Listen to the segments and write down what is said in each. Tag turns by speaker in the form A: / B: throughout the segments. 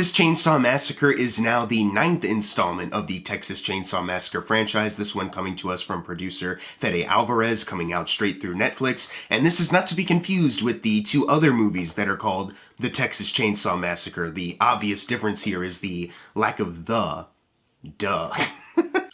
A: Texas Chainsaw Massacre is now the 9th installment of the Texas Chainsaw Massacre franchise, this one coming to us from producer Fede Alvarez, coming out straight through Netflix, and this is not to be confused with the two other movies that are called The Texas Chainsaw Massacre. The obvious difference here is the lack of the. Duh.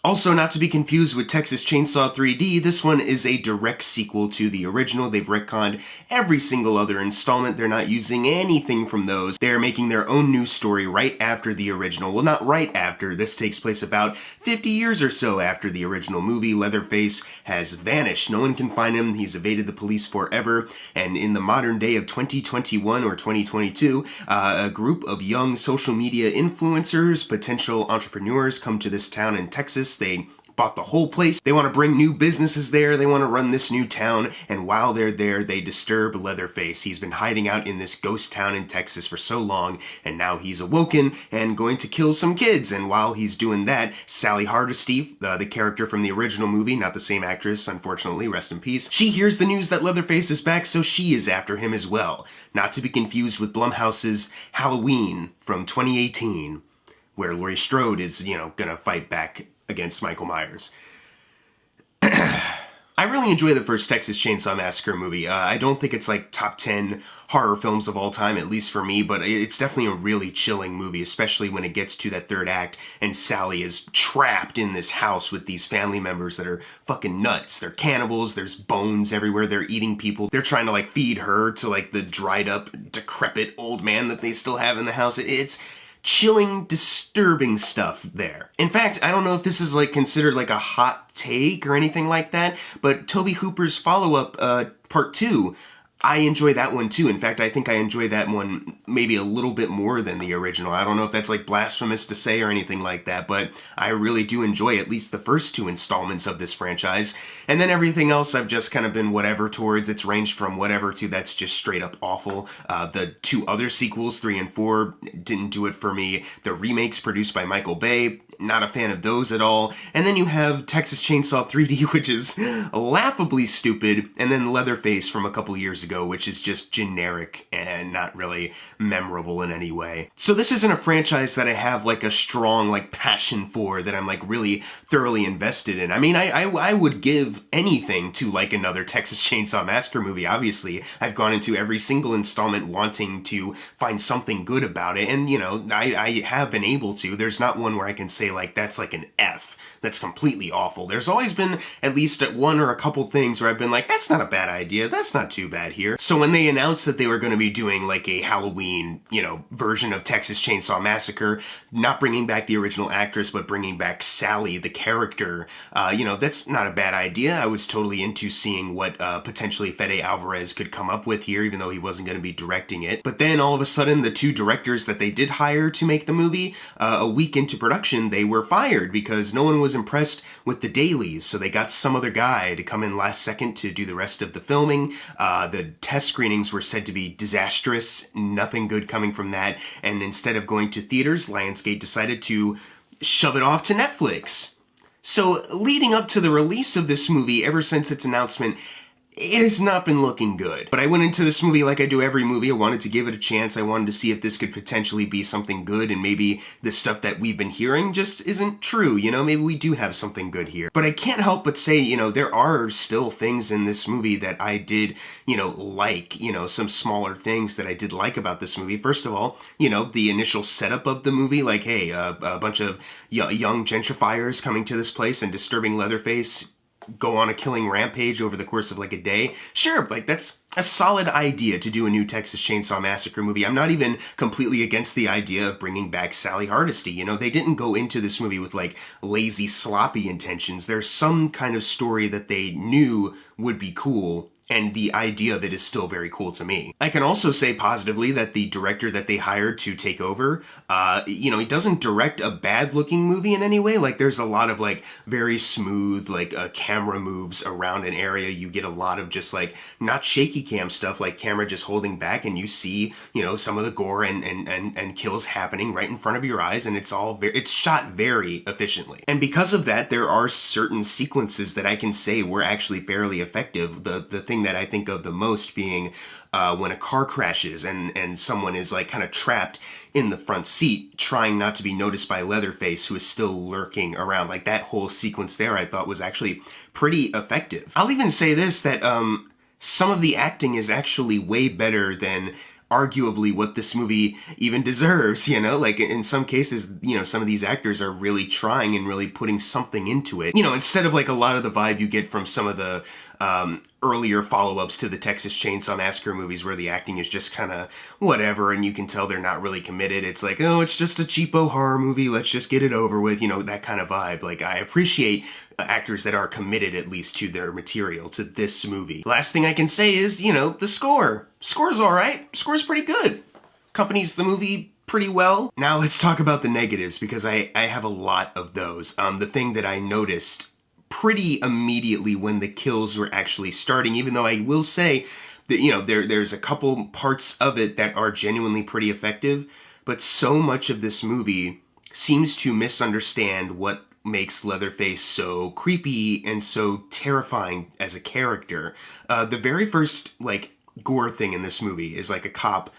A: Also, not to be confused with Texas Chainsaw 3D, this one is a direct sequel to the original. They've retconned every single other installment. They're not using anything from those. They're making their own new story right after the original. Well, not right after. This takes place about 50 years or so after the original movie. Leatherface has vanished. No one can find him. He's evaded the police forever. And in the modern day of 2021 or 2022, a group of young social media influencers, potential entrepreneurs, come to this town in Texas. They bought the whole place. They want to bring new businesses there. They want to run this new town. And while they're there, they disturb Leatherface. He's been hiding out in this ghost town in Texas for so long, and now he's awoken and going to kill some kids. And while he's doing that, Sally Hardesty, the character from the original movie, not the same actress, unfortunately, rest in peace, she hears the news that Leatherface is back, so she is after him as well. Not to be confused with Blumhouse's Halloween from 2018, where Laurie Strode is, gonna fight back against Michael Myers. I really enjoy the first Texas Chainsaw Massacre movie. I don't think it's like top 10 horror films of all time, at least for me, but it's definitely a really chilling movie, especially when it gets to that third act and Sally is trapped in this house with these family members that are fucking nuts. They're cannibals, there's bones everywhere, they're eating people. They're trying to feed her to the dried up, decrepit old man that they still have in the house. It's chilling, disturbing stuff there. In fact, I don't know if this is considered a hot take or anything like that, but Tobe Hooper's follow-up, part 2, I enjoy that one too. In fact, I think I enjoy that one maybe a little bit more than the original. I don't know if that's blasphemous to say or anything like that, but I really do enjoy at least the first 2 installments of this franchise. And then everything else I've just kind of been whatever towards. It's ranged from whatever to that's just straight up awful. The 2 other sequels, 3 and 4, didn't do it for me. The remakes produced by Michael Bay, not a fan of those at all. And then you have Texas Chainsaw 3D, which is laughably stupid, and then Leatherface from a couple years ago, which is just generic and not really memorable in any way. So this isn't a franchise that I have a strong passion for, that I'm really thoroughly invested in. I mean, I would give anything to another Texas Chainsaw Massacre movie. Obviously, I've gone into every single installment wanting to find something good about it, and I have been able to. There's not one where I can say that's an F. That's completely awful. There's always been at least one or a couple things where I've been that's not a bad idea, that's not too bad here. So when they announced that they were going to be doing a Halloween, version of Texas Chainsaw Massacre, not bringing back the original actress, but bringing back Sally, the character, that's not a bad idea. I was totally into seeing what potentially Fede Alvarez could come up with here, even though he wasn't going to be directing it. But then all of a sudden, the 2 directors that they did hire to make the movie, a week into production, they were fired because no one was impressed with the dailies, so they got some other guy to come in last second to do the rest of the filming. The test screenings were said to be disastrous, nothing good coming from that, and instead of going to theaters, Lionsgate decided to shove it off to Netflix. So leading up to the release of this movie, ever since its announcement, it has not been looking good. But I went into this movie like I do every movie. I wanted to give it a chance. I wanted to see if this could potentially be something good, and maybe the stuff that we've been hearing just isn't true. Maybe we do have something good here. But I can't help but say, there are still things in this movie that I did, like, some smaller things that I did like about this movie. First of all, the initial setup of the movie, hey, a bunch of young gentrifiers coming to this place and disturbing Leatherface, go on a killing rampage over the course of a day. Sure, that's a solid idea to do a new Texas Chainsaw Massacre movie. I'm not even completely against the idea of bringing back Sally Hardesty. They didn't go into this movie with lazy, sloppy intentions. There's some kind of story that they knew would be cool, and the idea of it is still very cool to me. I can also say positively that the director that they hired to take over, he doesn't direct a bad-looking movie in any way. There's a lot of, very smooth, camera moves around an area. You get a lot of just, not shaky cam stuff, camera just holding back, and you see, some of the gore and kills happening right in front of your eyes, and it's shot very efficiently. And because of that, there are certain sequences that I can say were actually fairly effective. The thing thing that I think of the most being when a car crashes and someone is like kind of trapped in the front seat trying not to be noticed by Leatherface, who is still lurking around. Like that whole sequence there I thought was actually pretty effective. I'll even say this, that some of the acting is actually way better than arguably what this movie even deserves, you know? Like, in some cases, you know, some of these actors are really trying and really putting something into it. You know, instead of like a lot of the vibe you get from some of the earlier follow-ups to the Texas Chainsaw Massacre movies where the acting is just kind of whatever and you can tell they're not really committed. It's like, oh, it's just a cheapo horror movie, let's just get it over with, you know, that kind of vibe. Like, I appreciate actors that are committed at least to their material, to this movie. Last thing I can say is, you know, the score. Score's alright. Score's pretty good. Accompanies the movie pretty well. Now let's talk about the negatives, because I have a lot of those. The thing that I noticed pretty immediately when the kills were actually starting, even though I will say that, you know, there's a couple parts of it that are genuinely pretty effective, but so much of this movie seems to misunderstand what makes Leatherface so creepy and so terrifying as a character. The very first, like, gore thing in this movie is like a cop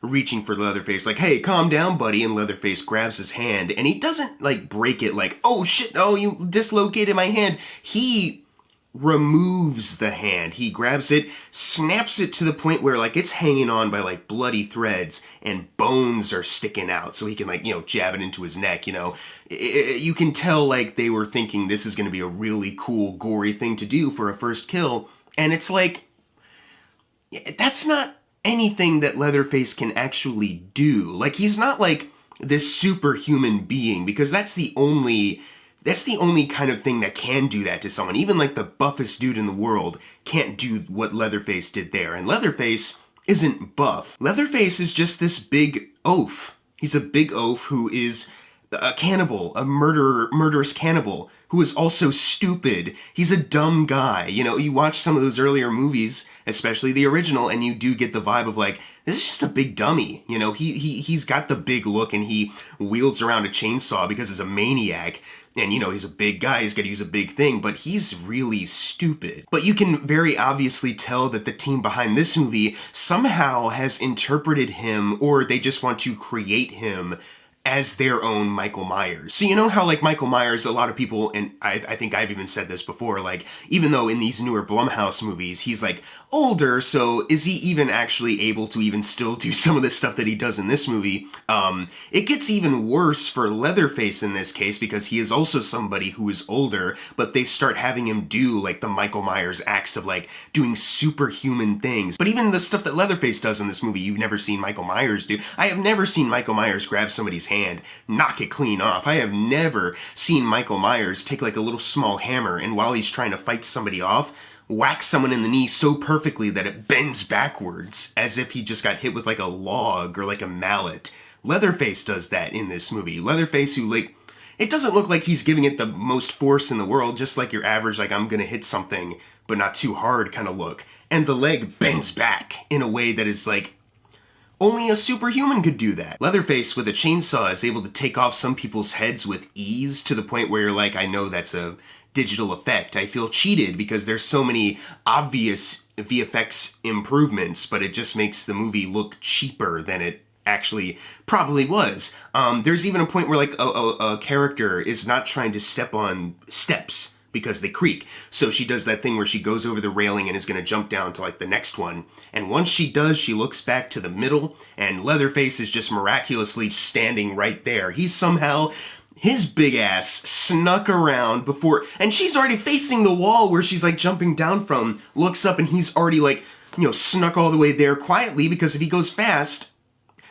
A: reaching for Leatherface, like, hey, calm down, buddy, and Leatherface grabs his hand, and he doesn't, like, break it, like, oh, shit, oh, you dislocated my hand. He removes the hand. He grabs it, snaps it to the point where, like, it's hanging on by, like, bloody threads, and bones are sticking out, so he can, like, you know, jab it into his neck, you know. You can tell, like, they were thinking this is gonna be a really cool, gory thing to do for a first kill, and it's like, that's not anything that Leatherface can actually do. Like, he's not like this superhuman being, because that's the only kind of thing that can do that to someone. Even like the buffest dude in the world can't do what Leatherface did there. And Leatherface isn't buff. Leatherface is just this big oaf. He's a big oaf who is a cannibal, a murderous cannibal, who is also stupid. He's a dumb guy. You know, you watch some of those earlier movies, especially the original, and you do get the vibe of like, this is just a big dummy. You know, he's got the big look and he wields around a chainsaw because he's a maniac. And, you know, he's a big guy, he's got to use a big thing, but he's really stupid. But you can very obviously tell that the team behind this movie somehow has interpreted him, or they just want to create him as their own Michael Myers. So you know how, like, Michael Myers, a lot of people, and I think I've even said this before, like, even though in these newer Blumhouse movies, he's, like, older, so is he even actually able to even still do some of the stuff that he does in this movie? It gets even worse for Leatherface in this case, because he is also somebody who is older, but they start having him do, like, the Michael Myers acts of, like, doing superhuman things. But even the stuff that Leatherface does in this movie, you've never seen Michael Myers do. I have never seen Michael Myers grab somebody's hand, knock it clean off. I have never seen Michael Myers take like a little small hammer and while he's trying to fight somebody off, whack someone in the knee so perfectly that it bends backwards as if he just got hit with like a log or like a mallet. Leatherface does that in this movie. Leatherface, who, like, it doesn't look like he's giving it the most force in the world, just like your average, like, I'm gonna hit something but not too hard kind of look. And the leg bends back in a way that is like, only a superhuman could do that. Leatherface with a chainsaw is able to take off some people's heads with ease, to the point where you're like, I know that's a digital effect. I feel cheated because there's so many obvious VFX improvements, but it just makes the movie look cheaper than it actually probably was. There's even a point where like a character is not trying to step on steps because they creak. So she does that thing where she goes over the railing and is going to jump down to like the next one. And once she does, she looks back to the middle and Leatherface is just miraculously standing right there. He's somehow, his big ass snuck around before, and she's already facing the wall where she's like jumping down from, looks up and he's already like, you know, snuck all the way there quietly, because if he goes fast,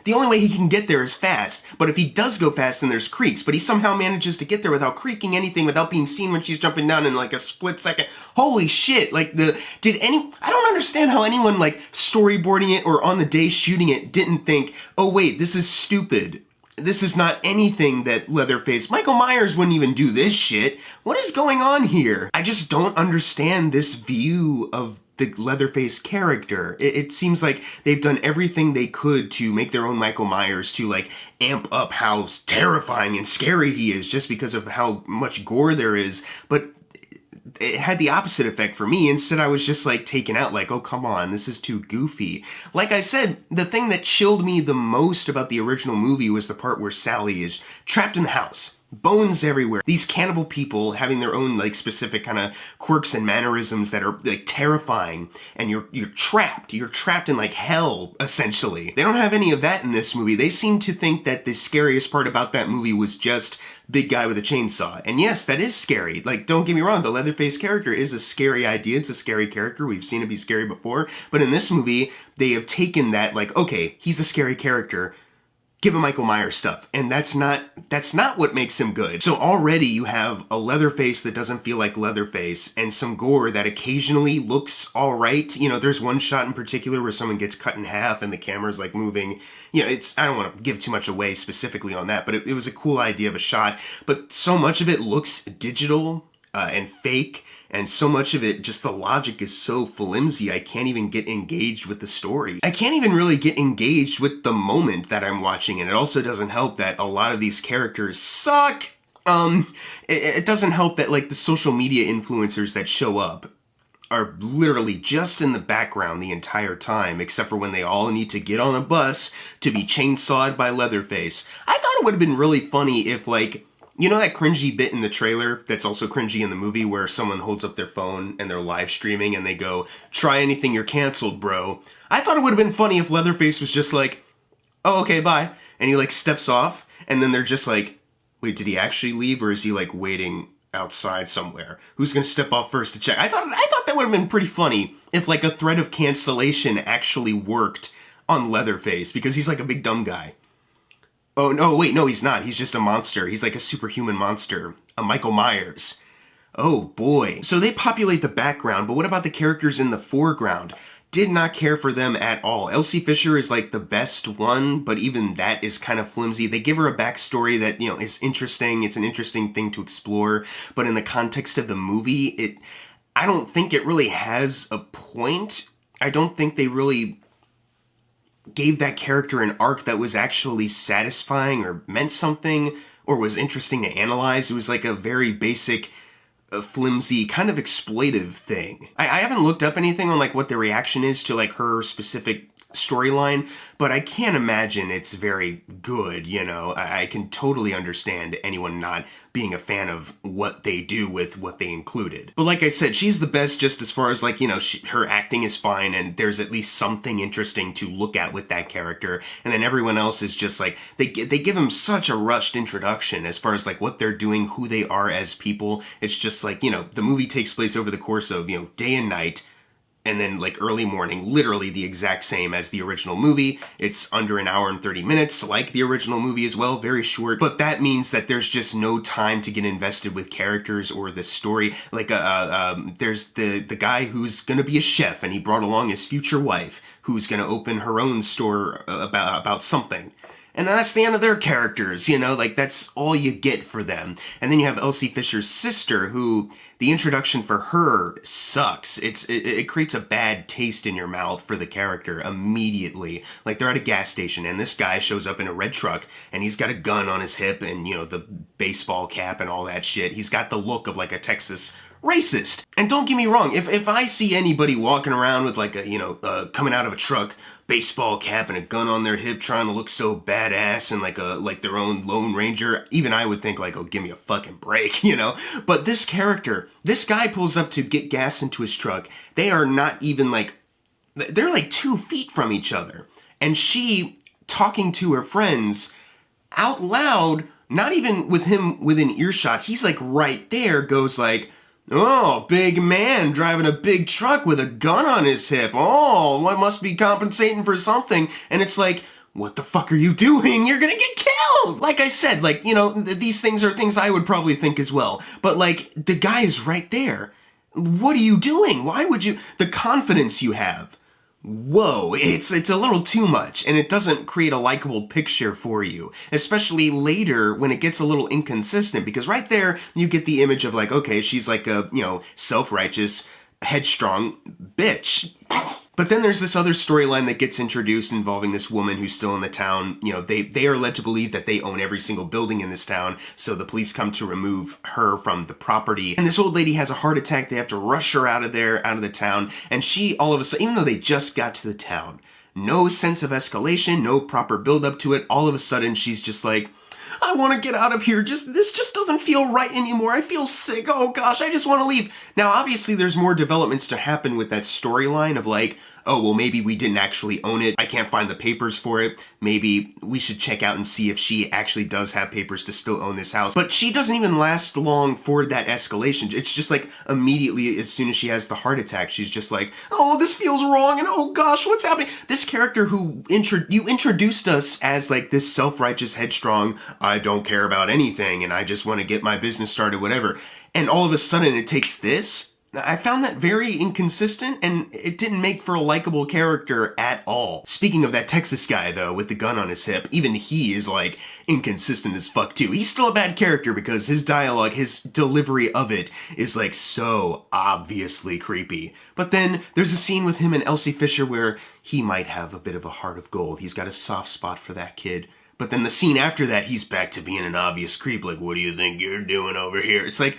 A: the only way he can get there is fast. But if he does go fast, then there's creaks. But he somehow manages to get there without creaking anything, without being seen when she's jumping down in like a split second. Holy shit. Like I don't understand how anyone like storyboarding it or on the day shooting it didn't think, oh wait, this is stupid. This is not anything that Leatherface, Michael Myers wouldn't even do this shit. What is going on here? I just don't understand this view of the Leatherface character. It seems like they've done everything they could to make their own Michael Myers, to like amp up how terrifying and scary he is just because of how much gore there is. But it had the opposite effect for me. Instead, I was just like taken out, like, oh, come on, this is too goofy. Like I said, the thing that chilled me the most about the original movie was the part where Sally is trapped in the house. Bones everywhere. These cannibal people having their own like specific kind of quirks and mannerisms that are like terrifying, and you're trapped. You're trapped in like hell, essentially. They don't have any of that in this movie. They seem to think that the scariest part about that movie was just big guy with a chainsaw. And yes, that is scary. Like, don't get me wrong, the Leatherface character is a scary idea. It's a scary character. We've seen it be scary before. But in this movie, they have taken that like, okay, he's a scary character. Give him Michael Myers stuff. And that's not what makes him good. So already you have a Leatherface that doesn't feel like Leatherface, and some gore that occasionally looks alright. You know, there's one shot in particular where someone gets cut in half and the camera's like moving. You know, I don't want to give too much away specifically on that, but it was a cool idea of a shot. But so much of it looks digital and fake. And so much of it, just the logic is so flimsy, I can't even get engaged with the story. I can't even really get engaged with the moment that I'm watching, and it also doesn't help that a lot of these characters suck. It doesn't help that, like, the social media influencers that show up are literally just in the background the entire time, except for when they all need to get on a bus to be chainsawed by Leatherface. I thought it would have been really funny if, like, you know that cringy bit in the trailer that's also cringy in the movie where someone holds up their phone and they're live streaming and they go, "Try anything, you're canceled, bro." I thought it would have been funny if Leatherface was just like, "Oh, okay, bye." And he like steps off, and then they're just like, wait, did he actually leave, or is he like waiting outside somewhere? Who's gonna step off first to check? I thought that would have been pretty funny if like a threat of cancellation actually worked on Leatherface, because he's like a big dumb guy. Oh, no, wait, no, he's not. He's just a monster. He's like a superhuman monster. A Michael Myers. Oh, boy. So they populate the background, but what about the characters in the foreground? Did not care for them at all. Elsie Fisher is like the best one, but even that is kind of flimsy. They give her a backstory that, you know, is interesting. It's an interesting thing to explore, but in the context of the movie, I don't think it really has a point. I don't think they really gave that character an arc that was actually satisfying or meant something or was interesting to analyze. It was like a very basic, flimsy, kind of exploitive thing. I haven't looked up anything on like what the reaction is to like her specific storyline, but I can't imagine it's very good, you know. I can totally understand anyone not being a fan of what they do with what they included. But like I said, she's the best just as far as like, you know, her acting is fine and there's at least something interesting to look at with that character. And then everyone else is just like, they give them such a rushed introduction as far as like what they're doing, who they are as people. It's just like, you know, the movie takes place over the course of, you know, day and night, and then like early morning, literally the exact same as the original movie. It's under an hour and 30 minutes, like the original movie as well, very short. But that means that there's just no time to get invested with characters or the story. Like, there's the guy who's gonna be a chef, and he brought along his future wife, who's gonna open her own store about something. And that's the end of their characters, you know, like that's all you get for them. And then you have Elsie Fisher's sister, who the introduction for her sucks. It creates a bad taste in your mouth for the character immediately. Like they're at a gas station and this guy shows up in a red truck and he's got a gun on his hip and, you know, the baseball cap and all that shit. He's got the look of like a Texas racist. And don't get me wrong, if I see anybody walking around with like a, you know, coming out of a truck, baseball cap and a gun on their hip trying to look so badass and like their own Lone Ranger, even I would think like, oh, give me a fucking break, you know? But this character, this guy pulls up to get gas into his truck. They are not even like, they're like 2 feet from each other. And she, talking to her friends out loud, not even with him within earshot, he's like right there, goes like, "Oh, big man driving a big truck with a gun on his hip. Oh, what must be compensating for something?" And it's like, what the fuck are you doing? You're gonna get killed! Like I said, like, you know, these things are things I would probably think as well. But, like, the guy is right there. What are you doing? Why would you... The confidence you have. Whoa, it's a little too much, and it doesn't create a likable picture for you, especially later when it gets a little inconsistent, because right there you get the image of like, okay, she's like a, you know, self-righteous, headstrong bitch. But then there's this other storyline that gets introduced involving this woman who's still in the town. You know, they are led to believe that they own every single building in this town, so the police come to remove her from the property. And this old lady has a heart attack. They have to rush her out of there, out of the town. And she, all of a sudden, even though they just got to the town, no sense of escalation, no proper build up to it, all of a sudden she's just like, I want to get out of here. This just doesn't feel right anymore. I feel sick. Oh gosh, I just want to leave. Now, obviously, there's more developments to happen with that storyline of like, oh, well, maybe we didn't actually own it. I can't find the papers for it. Maybe we should check out and see if she actually does have papers to still own this house. But she doesn't even last long for that escalation. It's just like immediately as soon as she has the heart attack, she's just like, oh, this feels wrong. And oh gosh, what's happening? This character who you introduced us as like this self-righteous, headstrong, I don't care about anything and I just want to get my business started, whatever. And all of a sudden it takes this. I found that very inconsistent, and it didn't make for a likable character at all. Speaking of that Texas guy, though, with the gun on his hip, even he is, like, inconsistent as fuck, too. He's still a bad character because his dialogue, his delivery of it is, like, so obviously creepy. But then there's a scene with him and Elsie Fisher where he might have a bit of a heart of gold. He's got a soft spot for that kid. But then the scene after that, he's back to being an obvious creep. Like, what do you think you're doing over here? It's like,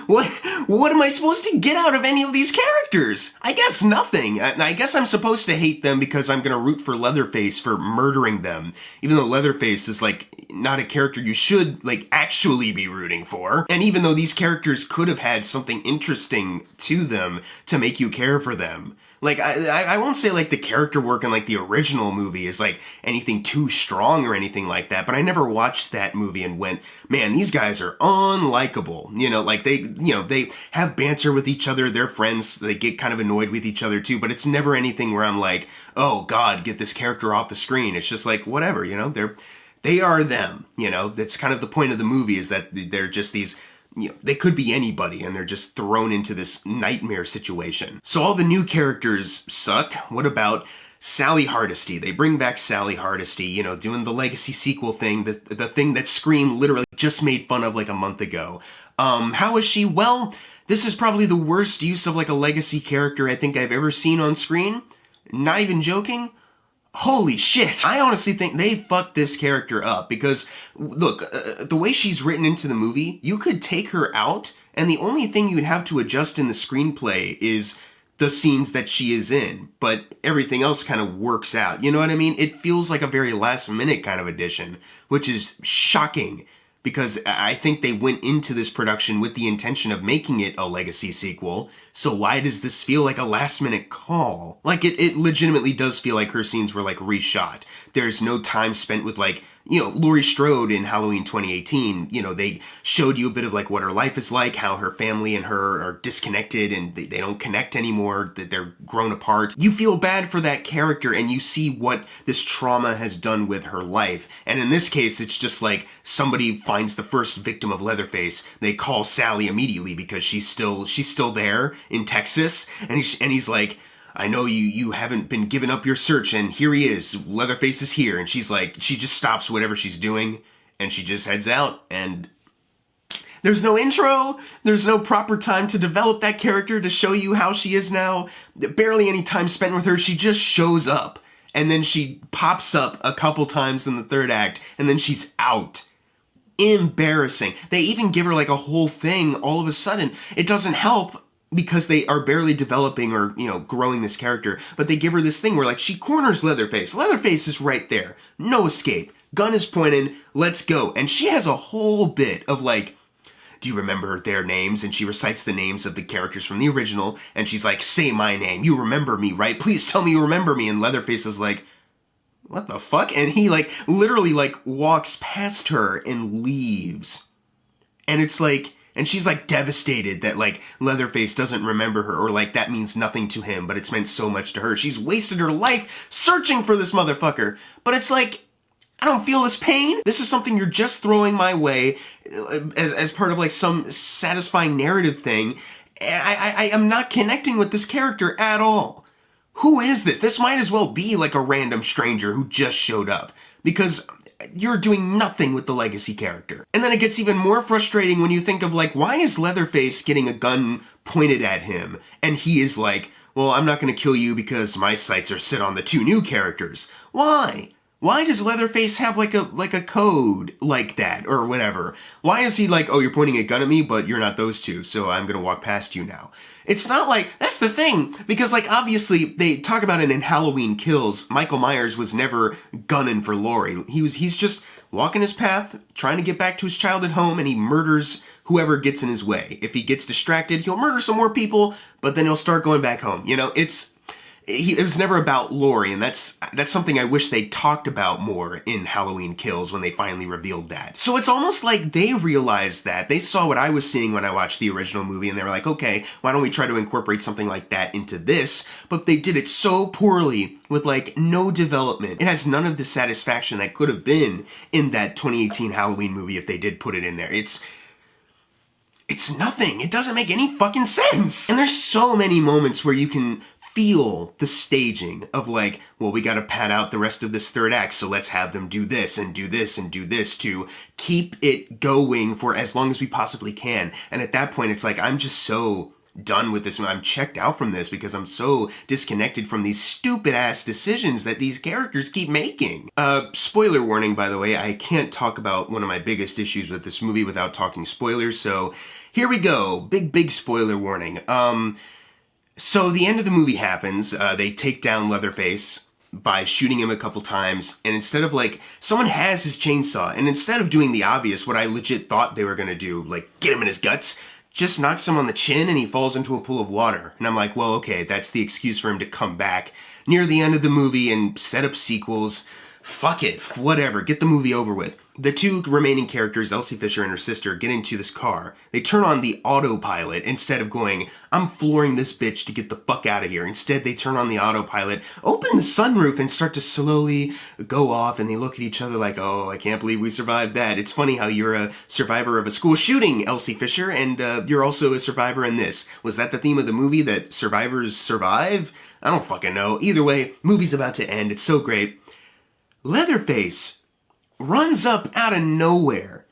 A: what am I supposed to get out of any of these characters? I guess nothing. I guess I'm supposed to hate them because I'm gonna root for Leatherface for murdering them. Even though Leatherface is, like, not a character you should, like, actually be rooting for. And even though these characters could have had something interesting to them to make you care for them. Like, I won't say, like, the character work in, like, the original movie is, like, anything too strong or anything like that, but I never watched that movie and went, man, these guys are unlikable. You know, like, they have banter with each other, they're friends, they get kind of annoyed with each other, too, but it's never anything where I'm like, oh, God, get this character off the screen. It's just like, whatever, you know, they are them, you know? That's kind of the point of the movie, is that they're just these, you know, they could be anybody and they're just thrown into this nightmare situation. So all the new characters suck. What about Sally Hardesty? They bring back Sally Hardesty, you know, doing the legacy sequel thing, the thing that Scream literally just made fun of like a month ago. How is she? Well, this is probably the worst use of like a legacy character I think I've ever seen on screen. Not even joking. Holy shit. I honestly think they fucked this character up because, look, the way she's written into the movie, you could take her out and the only thing you'd have to adjust in the screenplay is the scenes that she is in, but everything else kind of works out. You know what I mean? It feels like a very last minute kind of addition, which is shocking. Because I think they went into this production with the intention of making it a legacy sequel, so why does this feel like a last-minute call? Like, it legitimately does feel like her scenes were, like, reshot. There's no time spent with, like, you know, Laurie Strode in Halloween 2018, you know, they showed you a bit of, like, what her life is like, how her family and her are disconnected and they don't connect anymore, that they're grown apart. You feel bad for that character and you see what this trauma has done with her life. And in this case, it's just like somebody finds the first victim of Leatherface, they call Sally immediately because she's still there in Texas, and he's like, I know you haven't been giving up your search, and here he is, Leatherface is here, and she's like, she just stops whatever she's doing, and she just heads out, and there's no intro, there's no proper time to develop that character to show you how she is now, barely any time spent with her, she just shows up, and then she pops up a couple times in the third act, and then she's out. Embarrassing. They even give her like a whole thing all of a sudden. It doesn't help because they are barely developing or, you know, growing this character, but they give her this thing where, like, she corners Leatherface. Leatherface is right there. No escape. Gun is pointed. Let's go. And she has a whole bit of, like, do you remember their names? And she recites the names of the characters from the original, and she's like, say my name. You remember me, right? Please tell me you remember me. And Leatherface is like, what the fuck? And he, like, literally, like, walks past her and leaves. And it's like, and she's, like, devastated that, like, Leatherface doesn't remember her, or, like, that means nothing to him, but it's meant so much to her. She's wasted her life searching for this motherfucker. But it's like, I don't feel this pain. This is something you're just throwing my way as part of, like, some satisfying narrative thing. I am not connecting with this character at all. Who is this? This might as well be, like, a random stranger who just showed up. Because you're doing nothing with the legacy character. And then it gets even more frustrating when you think of, like, why is Leatherface getting a gun pointed at him? And he is like, well, I'm not going to kill you because my sights are set on the two new characters. Why? Why does Leatherface have like a code like that or whatever? Why is he like, oh, you're pointing a gun at me, but you're not those two, so I'm gonna walk past you now? It's not like, that's the thing, because like obviously they talk about it in Halloween Kills. Michael Myers was never gunning for Laurie. He's just walking his path, trying to get back to his childhood home, and he murders whoever gets in his way. If he gets distracted, he'll murder some more people, but then he'll start going back home. You know, it was never about Laurie, and that's something I wish they talked about more in Halloween Kills when they finally revealed that. So it's almost like they realized that. They saw what I was seeing when I watched the original movie, and they were like, okay, why don't we try to incorporate something like that into this? But they did it so poorly with like no development. It has none of the satisfaction that could have been in that 2018 Halloween movie if they did put it in there. It's nothing. It doesn't make any fucking sense. And there's so many moments where you can feel the staging of like, well, we gotta pad out the rest of this third act, so let's have them do this and do this and do this to keep it going for as long as we possibly can. And at that point, it's like, I'm just so done with this. I'm checked out from this because I'm so disconnected from these stupid ass decisions that these characters keep making. Spoiler warning, by the way, I can't talk about one of my biggest issues with this movie without talking spoilers, so here we go. Big spoiler warning. So the end of the movie happens. They take down Leatherface by shooting him a couple times, and instead of like, someone has his chainsaw, and instead of doing the obvious, what I legit thought they were gonna do, like get him in his guts, just knocks him on the chin and he falls into a pool of water. And I'm like, well, okay, that's the excuse for him to come back near the end of the movie and set up sequels. Fuck it, whatever, get the movie over with. The two remaining characters, Elsie Fisher and her sister, get into this car. They turn on the autopilot instead of going, I'm flooring this bitch to get the fuck out of here. Instead, they turn on the autopilot, open the sunroof, and start to slowly go off, and they look at each other like, oh, I can't believe we survived that. It's funny how you're a survivor of a school shooting, Elsie Fisher, and you're also a survivor in this. Was that the theme of the movie, that survivors survive? I don't fucking know. Either way, movie's about to end. It's so great. Leatherface runs up out of nowhere,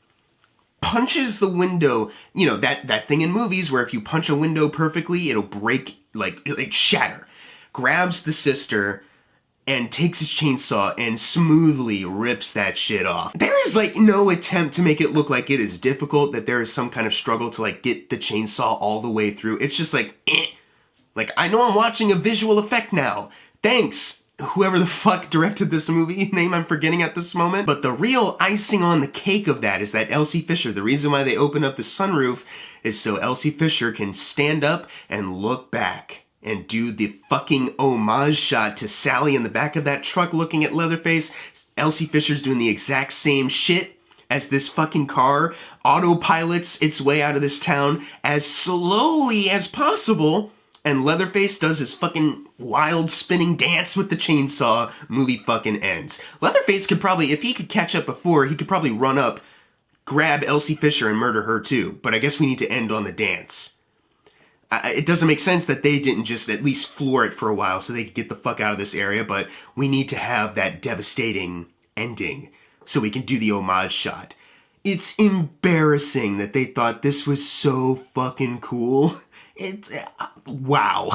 A: punches the window, you know, that thing in movies where if you punch a window perfectly, it'll break, like shatter. Grabs the sister and takes his chainsaw and smoothly rips that shit off. There is like no attempt to make it look like it is difficult, that there is some kind of struggle to like get the chainsaw all the way through. It's just like, eh. Like, I know I'm watching a visual effect now. Thanks, whoever the fuck directed this movie, name I'm forgetting at this moment. But the real icing on the cake of that is that Elsie Fisher, the reason why they open up the sunroof is so Elsie Fisher can stand up and look back and do the fucking homage shot to Sally in the back of that truck looking at Leatherface. Elsie Fisher's doing the exact same shit as this fucking car autopilots its way out of this town as slowly as possible. And Leatherface does his fucking wild spinning dance with the chainsaw. Movie fucking ends. Leatherface could probably, if he could catch up before, he could probably run up, grab Elsie Fisher and murder her too. But I guess we need to end on the dance. It doesn't make sense that they didn't just at least floor it for a while so they could get the fuck out of this area, but we need to have that devastating ending so we can do the homage shot. It's embarrassing that they thought this was so fucking cool. It's, wow.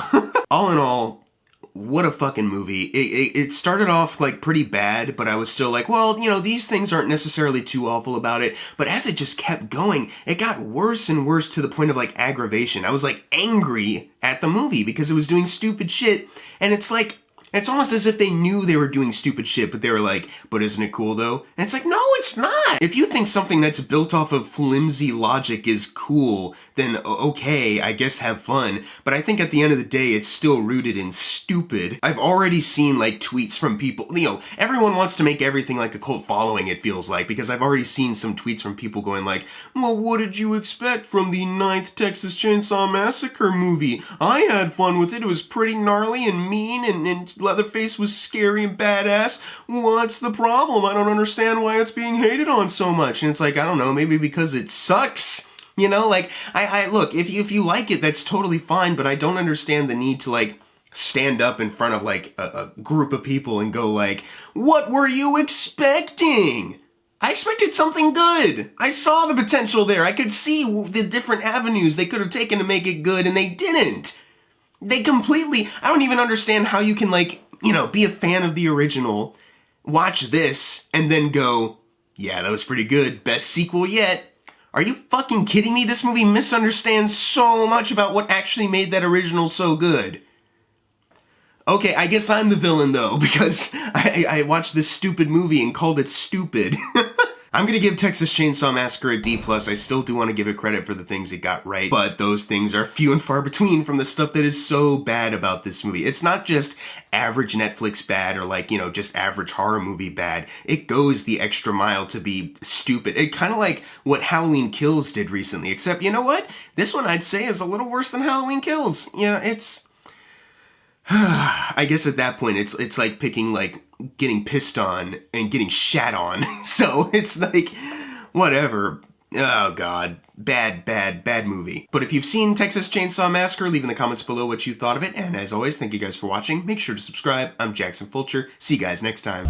A: All in all, what a fucking movie. It started off like pretty bad, but I was still like, well, you know, these things aren't necessarily too awful about it. But as it just kept going, it got worse and worse to the point of like aggravation. I was like angry at the movie because it was doing stupid shit. And it's like, it's almost as if they knew they were doing stupid shit, but they were like, but isn't it cool though? And it's like, no, it's not. If you think something that's built off of flimsy logic is cool, then okay, I guess have fun. But I think at the end of the day, it's still rooted in stupid. I've already seen like tweets from people, you know, everyone wants to make everything like a cult following, it feels like, because I've already seen some tweets from people going like, well, what did you expect from the 9th Texas Chainsaw Massacre movie? I had fun with it. It was pretty gnarly and mean, and Leatherface was scary and badass. What's the problem? I don't understand why it's being hated on so much. And it's like, I don't know, maybe because it sucks. You know, like, I look, if you like it, that's totally fine, but I don't understand the need to, like, stand up in front of, like, a group of people and go, like, what were you expecting? I expected something good. I saw the potential there. I could see the different avenues they could have taken to make it good, and they didn't. They completely, I don't even understand how you can, like, you know, be a fan of the original, watch this, and then go, yeah, that was pretty good, best sequel yet. Are you fucking kidding me? This movie misunderstands so much about what actually made that original so good. Okay, I guess I'm the villain though, because I watched this stupid movie and called it stupid. I'm gonna give Texas Chainsaw Massacre a D+. I still do want to give it credit for the things it got right, but those things are few and far between from the stuff that is so bad about this movie. It's not just average Netflix bad or, like, you know, just average horror movie bad. It goes the extra mile to be stupid. It kind of like what Halloween Kills did recently, except, you know what? This one I'd say is a little worse than Halloween Kills. You know, it's... I guess at that point it's like picking, like, getting pissed on and getting shat on. So it's like, whatever. Oh god. Bad movie. But if you've seen Texas Chainsaw Massacre, leave in the comments below what you thought of it. And as always, thank you guys for watching. Make sure to subscribe. I'm Jackson Fulcher. See you guys next time.